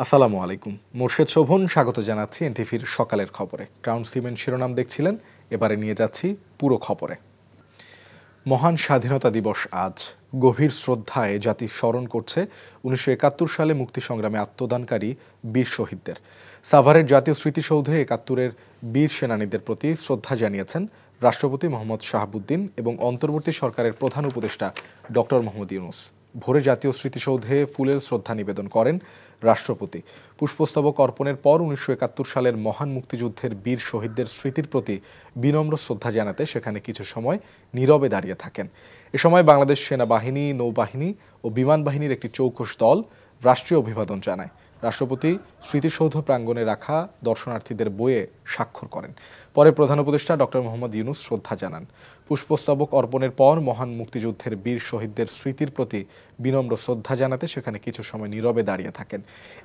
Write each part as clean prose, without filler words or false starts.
আসসালামু আলাইকুম। মোর্শেদ শোভন স্বাগত জানাচ্ছি এনটিভির সকালের খবরে। ক্রাউন সিমেন্ট শিরোনাম দেখছিলেন, এবারে নিয়ে যাচ্ছি পুরো খবরে। মহান স্বাধীনতা দিবস আজ। গভীর শ্রদ্ধায় জাতি স্মরণ করছে ১৯৭১ সালে মুক্তি সংগ্রামে আত্মদানকারী বীর শহীদদের। সাভারের জাতীয় স্মৃতিসৌধে ৭১-এর বীর সেনানীদের প্রতি শ্রদ্ধা জানিয়েছেন রাষ্ট্রপতি মোহাম্মদ শাহাবুদ্দিন এবং অন্তর্বর্তী সরকারের প্রধান উপদেষ্টা ডক্টর মোহাম্মদ ইউনূস। ভোরে জাতীয় স্মৃতিসৌধে ফুলের শ্রদ্ধা নিবেদন করেন রাষ্ট্রপতি। পুষ্পস্তবক অর্পণের পর ১৯৭১ সালের মহান মুক্তিযুদ্ধের বীর শহীদদের স্মৃতির প্রতি বিনম্র শ্রদ্ধা জানাতে সেখানে কিছু সময় নীরবে দাঁড়িয়ে থাকেন। এ সময় বাংলাদেশ সেনাবাহিনী, নৌবাহিনী ও বিমান বাহিনীর একটি চৌকস দল রাষ্ট্রীয় অভিবাদন জানায়। রাষ্ট্রপতি স্মৃতিসৌধ প্রাঙ্গণে রাখা দর্শনার্থীদের বইয়ে স্বাক্ষর করেন। পরে প্রধান উপদেষ্টা ডক্টর মোহাম্মদ ইউনূস শ্রদ্ধা জানান। পুষ্পস্তবক অর্পণের পর মহান মুক্তিযুদ্ধের বীর শহীদদের স্মৃতির প্রতি বিনম্র শ্রদ্ধা জানাতে সেখানে কিছু সময় নীরবে দাঁড়িয়ে থাকেন।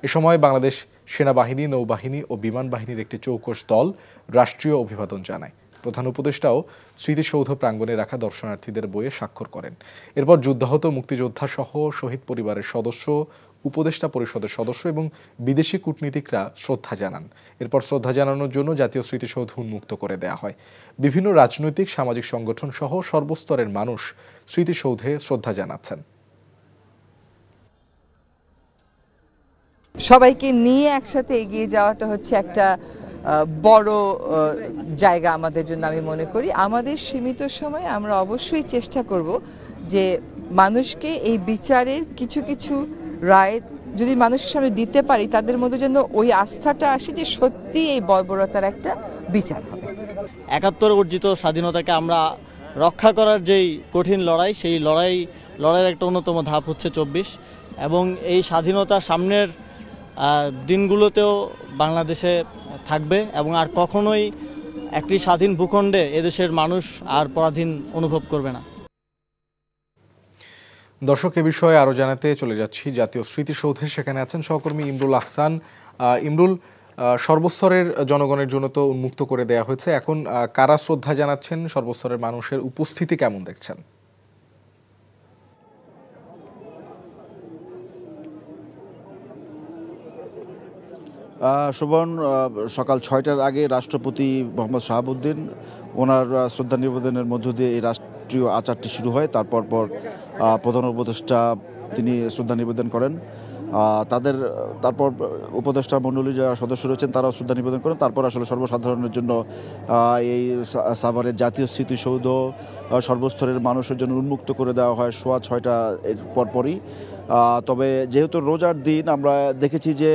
এ সময় বাংলাদেশ সেনাবাহিনী, নৌবাহিনী ও বিমান বাহিনীর একটি চৌকস দল রাষ্ট্রীয় অভিবাদন জানায়। প্রধান উপদেষ্টাও স্মৃতিসৌধ প্রাঙ্গণে রাখা দর্শনার্থীদের বইয়ে স্বাক্ষর করেন। এরপর যুদ্ধাহত মুক্তিযোদ্ধা সহ শহীদ পরিবারের সদস্য, উপদেষ্টা পরিষদের সদস্য এবং বিদেশি কূটনীতিকরা শ্রদ্ধা জানান। এরপর শ্রদ্ধা জানানোর জন্য জাতীয় স্মৃতিসৌধ উন্মুক্ত করে দেয়া হয়। বিভিন্ন রাজনৈতিক, সামাজিক সংগঠন সহ সর্বস্তরের মানুষ স্মৃতিসৌধে শ্রদ্ধা জানাচ্ছেন। সবাইকে নিয়ে একসাথে এগিয়ে যাওয়াটা হচ্ছে একটা বড় জায়গা আমাদের জন্য। আমি মনে করি আমাদের সীমিত সময়ে আমরা অবশ্যই চেষ্টা করব যে মানুষকে এই বিচারের কিছু কিছু রায় যদি মানুষের সামনে দিতে পারি, তাদের মধ্যে যেন ওই আস্থাটা আসে যে সত্যি এই বর্বরতার একটা বিচার হবে। ৭১ অর্জিত স্বাধীনতাকে আমরা রক্ষা করার যেই কঠিন লড়াই, সেই লড়াইয়ের একটা অন্যতম ধাপ হচ্ছে ২৪, এবং এই স্বাধীনতা সামনের দিনগুলোতেও বাংলাদেশে থাকবে এবং আর কখনোই একটি স্বাধীন ভূখণ্ডে এদেশের মানুষ আর পরাধীন অনুভব করবে না। দর্শক, এ বিষয়ে আরও জানাতে চলে যাচ্ছি জাতীয় স্মৃতিসৌধে। সেখানে আছেন সহকর্মী ইমরুল আহসান। ইমরুল, সর্বস্তরের জনগণের জন্য তো উন্মুক্ত করে দেয়া হয়েছে, এখন কারা শ্রদ্ধা জানাচ্ছেন, সর্বস্তরের মানুষের উপস্থিতি কেমন দেখছেন? শোভন, সকাল ৬টার আগে রাষ্ট্রপতি মোহাম্মদ শাহাবুদ্দিন ওনার শ্রদ্ধা নিবেদনের মধ্য দিয়ে এই রাষ্ট্রীয় আচারটি শুরু হয়। তারপর প্রধান উপদেষ্টা তিনি শ্রদ্ধা নিবেদন করেন। তারপর উপদেষ্টা মণ্ডলী যারা সদস্য রয়েছেন তারাও শ্রদ্ধা নিবেদন করেন। তারপর আসলে সর্বসাধারণের জন্য এই সাভারের জাতীয় স্মৃতিসৌধ সর্বস্তরের মানুষের জন্য উন্মুক্ত করে দেওয়া হয় সোয়া ৬টা এর পরপরই। তবে যেহেতু রোজার দিন, আমরা দেখেছি যে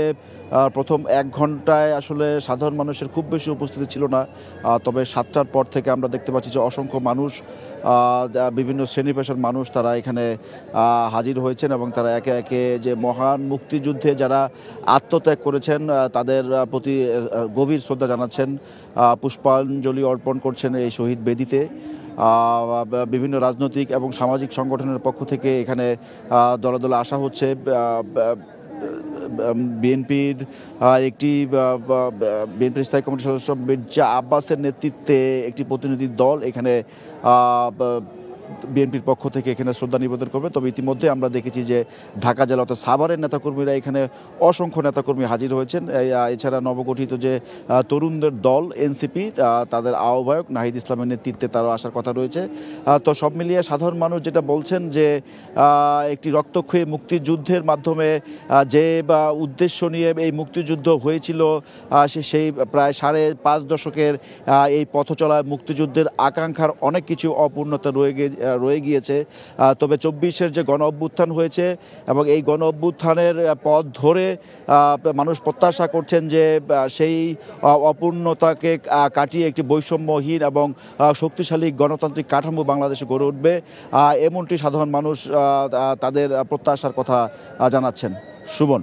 প্রথম ১ ঘন্টায় আসলে সাধারণ মানুষের খুব বেশি উপস্থিতি ছিল না। তবে ৭টার পর থেকে আমরা দেখতে পাচ্ছি যে অসংখ্য মানুষ, বিভিন্ন শ্রেণী পেশার মানুষ তারা এখানে হাজির হয়েছেন এবং তারা একে একে যে মহান মুক্তিযুদ্ধে যারা আত্মত্যাগ করেছেন তাদের প্রতি গভীর শ্রদ্ধা জানাচ্ছেন, পুষ্পাঞ্জলি অর্পণ করছেন এই শহীদ বেদিতে। বিভিন্ন রাজনৈতিক এবং সামাজিক সংগঠনের পক্ষ থেকে এখানে দলে দলে আসা হচ্ছে। বিএনপির স্থায়ী কমিটির সদস্য মির্জা আব্বাসের নেতৃত্বে একটি প্রতিনিধি দল এখানে বিএনপির পক্ষ থেকে এখানে শ্রদ্ধা নিবেদন করবে। তবে ইতিমধ্যে আমরা দেখেছি যে ঢাকা জেলা অর্থাৎ সাভারের নেতাকর্মীরা এখানে অসংখ্য নেতাকর্মী হাজির হয়েছেন। এছাড়া নবগঠিত যে তরুণদের দল এনসিপি, তাদের আহ্বায়ক নাহিদ ইসলামের নেতৃত্বে তারও আসার কথা রয়েছে। তো সব মিলিয়ে সাধারণ মানুষ যেটা বলছেন যে একটি রক্তক্ষয়ী মুক্তিযুদ্ধের মাধ্যমে যে উদ্দেশ্য নিয়ে এই মুক্তিযুদ্ধ হয়েছিল, সেই প্রায় ৫.৫ দশকের এই পথ চলায় মুক্তিযুদ্ধের আকাঙ্ক্ষার অনেক কিছু অপূর্ণতা রয়ে গিয়েছে। তবে ২৪-এর যে গণ অভ্যুত্থান হয়েছে এবং এই গণ অভ্যুত্থানের পথ ধরে মানুষ প্রত্যাশা করছেন যে সেই অপূর্ণতাকে কাটিয়ে একটি বৈষম্যহীন এবং শক্তিশালী গণতান্ত্রিক কাঠামো বাংলাদেশে গড়ে উঠবে, এমনটি সাধারণ মানুষ তাদের প্রত্যাশার কথা জানাচ্ছেন। সুমন।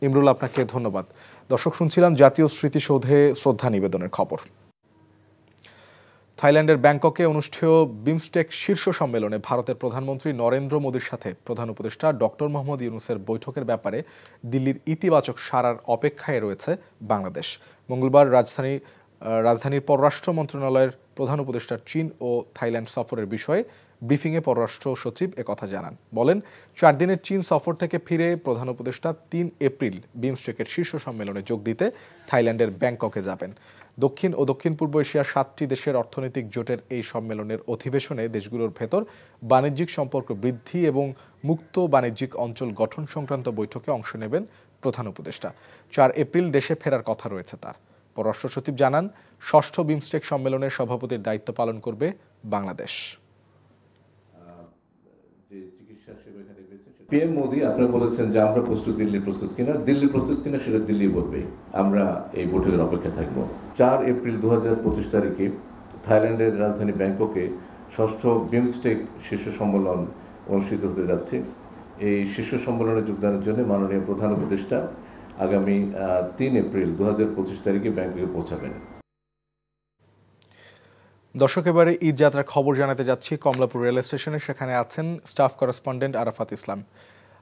ইমরুল, আপনাকে ধন্যবাদ। দর্শক, শুনছিলাম জাতীয় স্মৃতিসৌধে শ্রদ্ধা নিবেদনের খবর। থাইল্যান্ডের ব্যাংককে অনুষ্ঠেয় বিমস্টেক শীর্ষ সম্মেলনে ভারতের প্রধানমন্ত্রী নরেন্দ্র মোদীর সাথে প্রধান উপদেষ্টা ডক্টর মোহাম্মদ ইউনূসের বৈঠকের ব্যাপারে দিল্লির ইতিবাচক সাড়ার অপেক্ষায় রয়েছে বাংলাদেশ। মঙ্গলবার রাজধানী রাজধানীর পররাষ্ট্র মন্ত্রণালয়ের প্রধান উপদেষ্টার চীন ও থাইল্যান্ড সফরের বিষয়ে ব্রিফিংয়ে পররাষ্ট্র সচিব একথা জানান। বলেন, 4 দিনের চীন সফর থেকে ফিরে প্রধান উপদেষ্টা 3 এপ্রিল বিমস্টেকের শীর্ষ সম্মেলনে যোগ দিতে থাইল্যান্ডের ব্যাংককে যাবেন। দক্ষিণ ও দক্ষিণ পূর্ব এশিয়ার 7টি দেশের অর্থনৈতিক জোটের এই সম্মেলনের অধিবেশনে দেশগুলোর ভেতর বাণিজ্যিক সম্পর্ক বৃদ্ধি এবং মুক্ত বাণিজ্যিক অঞ্চল গঠন সংক্রান্ত বৈঠকে অংশ নেবেন প্রধান উপদেষ্টা। 4 এপ্রিল দেশে ফেরার কথা রয়েছে তার। পররাষ্ট্র সচিব জানান, 6ষ্ঠ বিমস্টেক সম্মেলনের সভাপতির দায়িত্ব পালন করবে বাংলাদেশ। পিএম মোদি আপনারা বলেছেন যে আমরা প্রস্তুত, দিল্লি প্রস্তুত কিনা সেটা দিল্লি বলবে। আমরা এই বৈঠকের অপেক্ষায় থাকবো। 4 এপ্রিল 2025 তারিখে থাইল্যান্ডের রাজধানী ব্যাংককে 6ষ্ঠ বিমস্টেক শীর্ষ সম্মেলন অনুষ্ঠিত হতে যাচ্ছে। এই শীর্ষ সম্মেলনে যোগদানের জন্য মাননীয় প্রধান উপদেষ্টা আগামী 3 এপ্রিল 2025 তারিখে ব্যাংককে পৌঁছাবেন। দর্শক, এবারে ঈদ যাত্রার খবর জানাতে যাচ্ছি কমলাপুর রেল স্টেশনে। সেখানে আছেন স্টাফ করেসপন্ডেন্ট আরাফাত ইসলাম।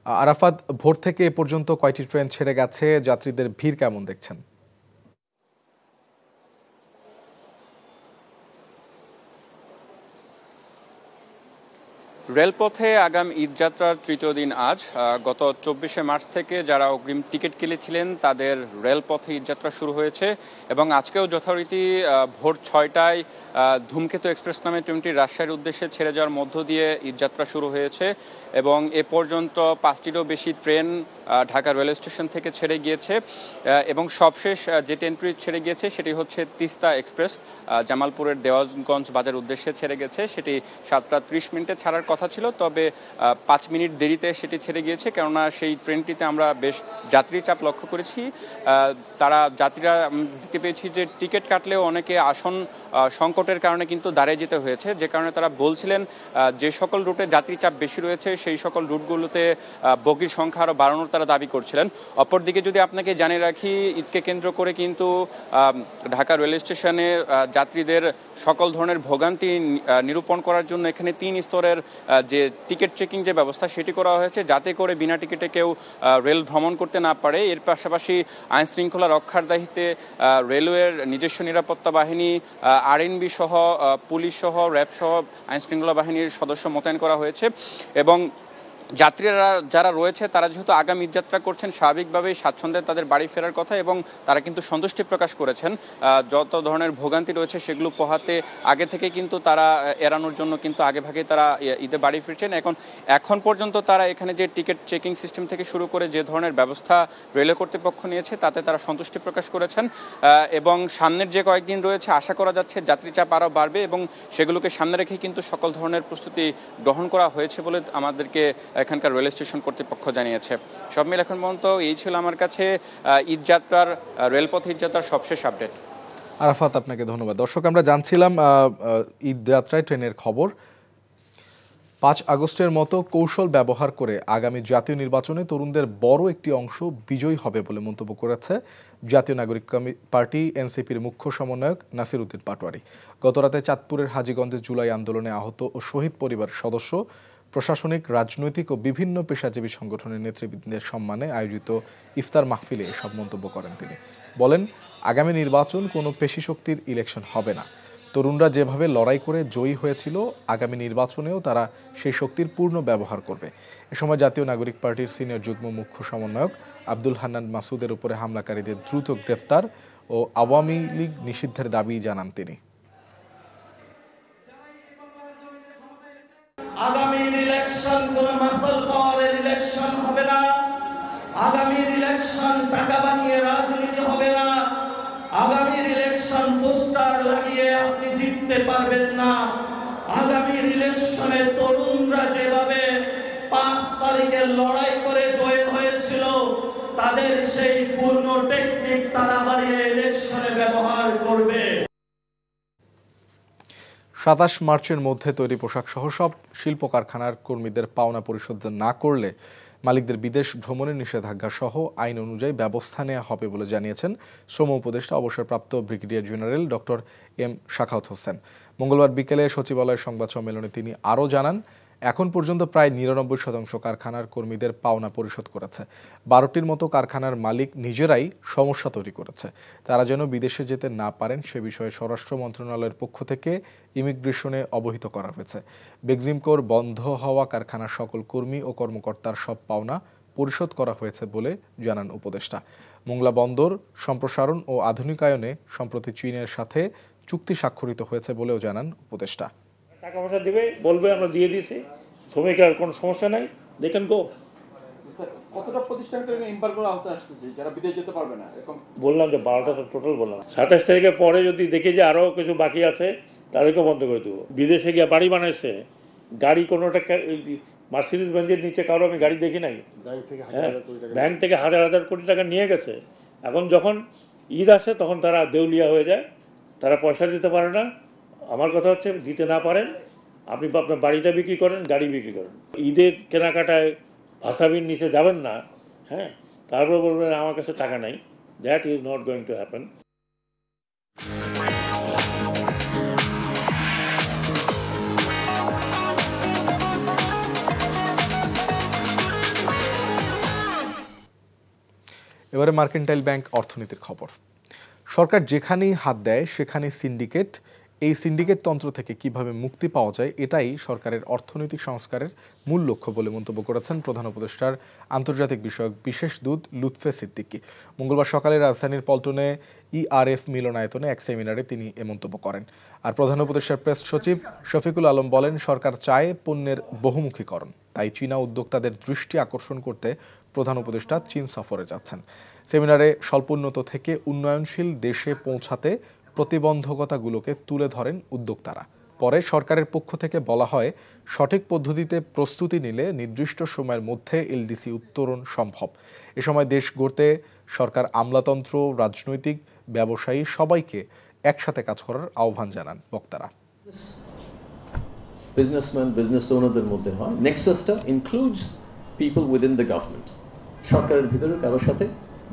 আরাফাত, ভোর থেকে এ পর্যন্ত কয়টি ট্রেন ছেড়ে গেছে? যাত্রীদের ভিড় কেমন দেখছেন? রেলপথে আগাম ঈদযাত্রার তৃতীয় দিন আজ। গত 24শে মার্চ থেকে যারা অগ্রিম টিকিট কিনেছিলেন তাদের রেলপথে ঈদযাত্রা শুরু হয়েছে এবং আজকেও যথারীতি ভোর 6টায় ধূমকেতু এক্সপ্রেস নামে ট্রেনটি রাজশাহীর উদ্দেশ্যে ছেড়ে যাওয়ার মধ্য দিয়ে ঈদযাত্রা শুরু হয়েছে এবং এ পর্যন্ত 5টিরও বেশি ট্রেন ঢাকা রেল স্টেশন থেকে ছেড়ে গিয়েছে এবং সবশেষ যে ট্রেনটি ছেড়ে গিয়েছে সেটি হচ্ছে তিস্তা এক্সপ্রেস, জামালপুরের দেওয়ানগঞ্জ বাজার উদ্দেশ্যে ছেড়ে গেছে। সেটি 7টা 30 মিনিটে ছাড়ার কথা ছিল, তবে 5 মিনিট দেরিতে সেটি ছেড়ে গিয়েছে, কেননা সেই ট্রেনটিতে আমরা বেশ যাত্রী চাপ লক্ষ্য করেছি। যাত্রীরা দেখতে পেয়েছি যে টিকিট কাটলেও অনেকে আসন সংকটের কারণে কিন্তু দাঁড়িয়ে যেতে হয়েছে, যে কারণে তারা বলছিলেন যে সকল রুটে যাত্রী চাপ বেশি রয়েছে সেই সকল রুটগুলোতে বগির সংখ্যা আরও বাড়ানোর তারা দাবি করছিলেন। অপরদিকে যদি আপনাকে জানিয়ে রাখি, ঈদকে কেন্দ্র করে কিন্তু ঢাকা রেল স্টেশনে যাত্রীদের সকল ধরনের ভোগান্তি নিরূপণ করার জন্য এখানে 3 স্তরের যে টিকিট চেকিং যে ব্যবস্থা সেটি করা হয়েছে, যাতে করে বিনা টিকিটে কেউ রেল ভ্রমণ করতে না পারে। এর পাশাপাশি আইন শৃঙ্খলা রক্ষার দায়িত্বে রেলওয়ের নিজস্ব নিরাপত্তা বাহিনী, আরএনবি সহ পুলিশ সহ র্যাব সহ আইন শৃঙ্খলা বাহিনীর সদস্য মোতায়েন করা হয়েছে এবং যাত্রীরা যারা রয়েছে তারা যেহেতু আগাম ঈদযাত্রা করছেন, স্বাভাবিকভাবেই স্বাচ্ছন্দ্যে তাদের বাড়ি ফেরার কথা এবং তারা কিন্তু সন্তুষ্টি প্রকাশ করেছেন। যত ধরনের ভোগান্তি রয়েছে সেগুলো পোহাতে আগে থেকে কিন্তু তারা এড়ানোর জন্য কিন্তু আগেভাগেই তারা ঈদে বাড়ি ফিরছেন। এখন পর্যন্ত তারা এখানে যে টিকিট চেকিং সিস্টেম থেকে শুরু করে যে ধরনের ব্যবস্থা রেলওয়ে কর্তৃপক্ষ নিয়েছে তাতে তারা সন্তুষ্টি প্রকাশ করেছেন এবং সামনের যে কয়েকদিন রয়েছে আশা করা যাচ্ছে যাত্রী চাপ আরও বাড়বে এবং সেগুলোকে সামনে রেখে কিন্তু সকল ধরনের প্রস্তুতি গ্রহণ করা হয়েছে বলে আমাদেরকে এখানকার রেল স্টেশন কর্তৃপক্ষ জানিয়েছে। সব মিলে এখন পর্যন্ত এই ছিল আমার কাছে ঈদযাত্রার রেলপথ ঈদযাত্রার সবশেষ আপডেট। আরাফাত, আপনাকে ধন্যবাদ। দর্শক, আমরা জানছিলাম ঈদযাত্রায় ট্রেনের খবর। 5 আগস্টের মতো কৌশল ব্যবহার করে আগামী জাতীয় নির্বাচনে তরুণদের বড় একটি অংশ বিজয়ী হবে বলে মন্তব্য করেছে জাতীয় নাগরিক পার্টি এনসিপির মুখ্য সমন্বয়ক নাসির উদ্দিন পাটোয়ারি। গতরাতে চাঁদপুরের হাজীগঞ্জে জুলাই আন্দোলনে আহত ও শহীদ পরিবারের সদস্য, প্রশাসনিক, রাজনৈতিক ও বিভিন্ন পেশাজীবী সংগঠনের নেতৃবৃন্দের সম্মানে আয়োজিত ইফতার মাহফিলে এসব মন্তব্য করেন তিনি। বলেন, আগামী নির্বাচন কোনো পেশিশক্তির ইলেকশন হবে না। তরুণরা যেভাবে লড়াই করে জয়ী হয়েছিল, আগামী নির্বাচনেও তারা সেই শক্তির পূর্ণ ব্যবহার করবে। এ সময় জাতীয় নাগরিক পার্টির সিনিয়র যুগ্ম মুখ্য সমন্বয়ক আব্দুল হান্নান মাসুদের উপরে হামলাকারীদের দ্রুত গ্রেপ্তার ও আওয়ামী লীগ নিষিদ্ধের দাবি জানান তিনি। আগামীর ইলেকশন কোন মাসল পাওয়ারের ইলেকশন হবে না। আগামীর ইলেকশন টাকা বানিয়ে রাজনীতি হবে না। আগামীর ইলেকশন পোস্টার লাগিয়ে আপনি জিততে পারবেন না। আগামীর ইলেকশনে তরুণরা যেভাবে 5 তারিখে লড়াই করে জয় হয়েছিল, তাদের সেই পূর্ণ টেকনিক তারা বাড়িয়ে ইলেকশনে ব্যবহার করবে। 27 মার্চের মধ্যে তৈরি পোশাক সহ সব শিল্প কারখানার কর্মীদের পাওনা পরিশোধ না করলে মালিকদের বিদেশ ভ্রমণের নিষেধাজ্ঞা সহ আইন অনুযায়ী ব্যবস্থা নেওয়া হবে বলে জানিয়েছেন শ্রম উপদেষ্টা অবসরপ্রাপ্ত brigadier general doctor M Shakhawat Hossain. মঙ্গলবার বিকেলে সচিবালয়ের সংবাদ সম্মেলনে তিনি আরও জানান, এখন পর্যন্ত প্রায় ৯৯% কারখানার কর্মীদের পাওনা পরিশোধ করেছে। 12টির মতো কারখানার মালিক নিজেরাই সমস্যা তৈরি করেছে। তারা যেন বিদেশে যেতে না পারেন সে বিষয়ে স্বরাষ্ট্র মন্ত্রণালয়ের পক্ষ থেকে ইমিগ্রেশনে অবহিত করা হয়েছে। বেক্সিমকোর বন্ধ হওয়া কারখানার সকল কর্মী ও কর্মকর্তার সব পাওনা পরিশোধ করা হয়েছে বলে জানান উপদেষ্টা। মোংলা বন্দর সম্প্রসারণ ও আধুনিকায়নে সম্প্রতি চীনের সাথে চুক্তি স্বাক্ষরিত হয়েছে বলেও জানান উপদেষ্টা। টাকা পয়সা দেবে, বলবে আমরা দিয়ে দিয়েছি, শ্রমিকের কোনো সমস্যা নাই, দে ক্যান গো। কতটা প্রতিষ্ঠানকে এমবার্গোর আওতায় আসতেছে যারা বিদেশ যেতে পারবে না? এরকম বললাম যে 12টা তো টোটাল বললাম। 27 তারিখের পরে যদি দেখি যে আরও কিছু বাকি আছে তাদেরকে বন্ধ করে দেবো। বিদেশে গিয়ে বাড়ি বানাইছে, গাড়ি কোনোটা মার্সিডিজ বেঞ্জের নিচে কারো আমি গাড়ি দেখি নাই। হ্যাঁ, ব্যাংক থেকে হাজার হাজার কোটি টাকা নিয়ে গেছে। এখন যখন ঈদ আসে তখন তারা দেউলিয়া হয়ে যায়, তারা পয়সা দিতে পারে না। আমার কথা হচ্ছে দিতে না পারেন, আপনি আপনার বাড়িটা বিক্রি করেন, গাড়ি বিক্রি করেন। ঈদের কেনাকাটায় ভাসাবির নিচে যাবেন না, হ্যাঁ, তারপর বলবেন আমার কাছে টাকা নাই। That is not going to happen. এবারে মার্কেন্টাইল ব্যাংক অর্থনীতির খবর। সরকার যেখানেই হাত দেয় সেখানে সিন্ডিকেট, এই সিন্ডিকেট তন্ত্র থেকে কিভাবে মুক্তি পাওয়া যায় এটাই সরকারের অর্থনৈতিক সংস্কারের মূল লক্ষ্য বলে মন্তব্য করেছেন প্রধান উপদেষ্টার আন্তর্জাতিক বিষয়ক বিশেষ দূত লুৎফে সিদ্দিকী। মঙ্গলবার সকালে রাজধানীর পল্টনে ইআরএফ মিলনায়তনে এক সেমিনারে তিনি এ মন্তব্য করেন। আর প্রধান উপদেষ্টার প্রেস সচিব শফিকুল আলম বলেন, সরকার চায় পণ্যের বহুমুখীকরণ, তাই চীনা উদ্যোক্তাদের দৃষ্টি আকর্ষণ করতে প্রধান উপদেষ্টা চীন সফরে যাচ্ছেন। সেমিনারে স্বল্পোন্নত থেকে উন্নয়নশীল দেশে পৌঁছাতে প্রতিবন্ধকতাগুলোকে তুলে ধরেন উদ্যোক্তারা। পরে সরকারের পক্ষ থেকে বলা হয়, সঠিক পদ্ধতিতে প্রস্তুতি নিলে নির্দিষ্ট সময়ের মধ্যে এলডিসি উত্তরণ সম্ভব। এ সময় দেশ গড়তে সরকার আমলাতন্ত্র, রাজনৈতিক, ব্যবসায়ী সবাইকে একসাথে কাজ করার আহ্বান জানান বক্তারা। বিজনেসম্যান, বিজনেস ওনারদের মধ্যে হয়। নেক্সাসটা includes people within the government. সরকারের ভিতরে কারোর সাথে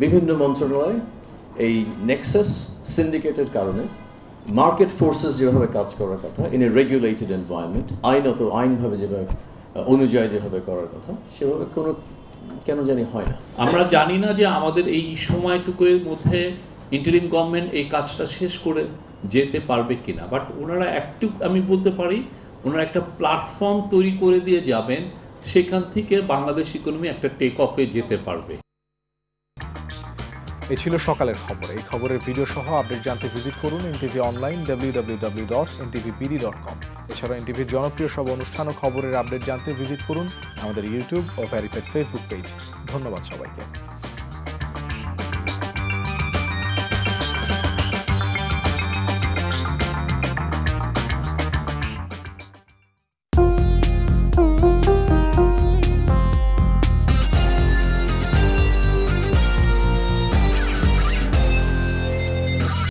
বিভিন্ন মন্ত্রণালয় এই নেক্সাস সিন্ডিকেটের কারণে মার্কেট ফোর্সেস যেভাবে কাজ করার কথা, ইন এ রেগুলেটেড এনভায়রনমেন্ট, আইনভাবে যেভাবে অনুযায়ী যেভাবে করার কথা, সেভাবে কেন জানি হয় না। আমরা জানি না যে আমাদের এই সময়টুকুর মধ্যে ইন্টারিম গভর্নমেন্ট এই কাজটা শেষ করে যেতে পারবে কিনা, বাট ওনারা একটু, আমি বলতে পারি, ওনারা একটা প্ল্যাটফর্ম তৈরি করে দিয়ে যাবেন, সেখান থেকে বাংলাদেশ ইকোনমি একটা টেক অফে যেতে পারবে। এই ছিল সকালের খবর। এই খবরের ভিডিও সহ আপডেট জানতে ভিজিট করুন এনটিভি অনলাইন www.ntvpd.com। এছাড়া এনটিভির জনপ্রিয় সব অনুষ্ঠান ও খবরের আপডেট জানতে ভিজিট করুন আমাদের ইউটিউব ও ভেরিফাইড ফেসবুক পেজ। ধন্যবাদ সবাইকে।